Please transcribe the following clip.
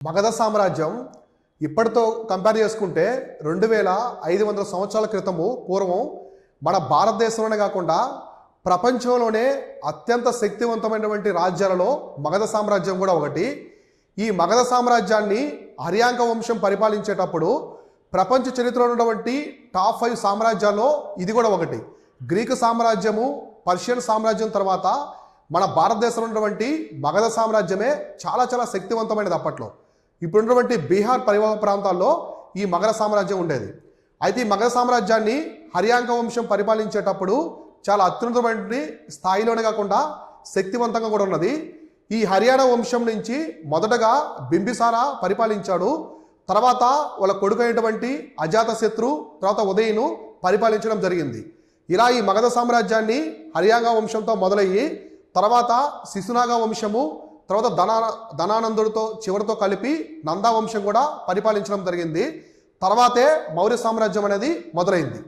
మగధ సామ్రాజ్యం ఇప్పటితో కంపేర్ చేసుకుంటే 2500 సంవత్సరాల క్రితము పూర్వం మన భారతదేశంలోనే కాకుండా ప్రపంచంలోనే అత్యంత శక్తివంతమైనటువంటి రాజ్యాలలో మగధ సామ్రాజ్యం కూడా ఒకటి. ఈ మగధ సామ్రాజ్యాన్ని హర్యాంక వంశం పరిపాలించేటప్పుడు ప్రపంచ చరిత్రలో ఉన్నటువంటి టాప్ 5 సామ్రాజ్యాల్లో ఇది కూడా ఒకటి. గ్రీకు సామ్రాజ్యము, పర్షియన్ సామ్రాజ్యం తర్వాత మన భారతదేశంలో ఉన్నటువంటి మగధ సామ్రాజ్యమే చాలా చాలా శక్తివంతమైనది అప్పట్లో. ఇప్పుడున్నటువంటి బీహార్ పరివాహ ప్రాంతాల్లో ఈ మగధ సామ్రాజ్యం ఉండేది. అయితే ఈ మగధ సామ్రాజ్యాన్ని హర్యాంక వంశం పరిపాలించేటప్పుడు చాలా అత్యున్నతమైన స్థాయిలోనే కాకుండా శక్తివంతంగా కూడా ఉన్నది. ఈ హర్యానా వంశం నుంచి మొదటగా బింబిసార పరిపాలించాడు. తర్వాత వాళ్ళ కొడుకు అయినటువంటి అజాతశత్రు, తర్వాత ఉదయను పరిపాలించడం జరిగింది. ఇలా ఈ మగధ సామ్రాజ్యాన్ని హర్యాంక వంశంతో మొదలయ్యి తర్వాత శిశునాగ వంశము, తర్వాత ధనానందుడితో చివరితో కలిపి నందా వంశం కూడా పరిపాలించడం జరిగింది. తర్వాతే మౌర్య సామ్రాజ్యం అనేది మొదలైంది.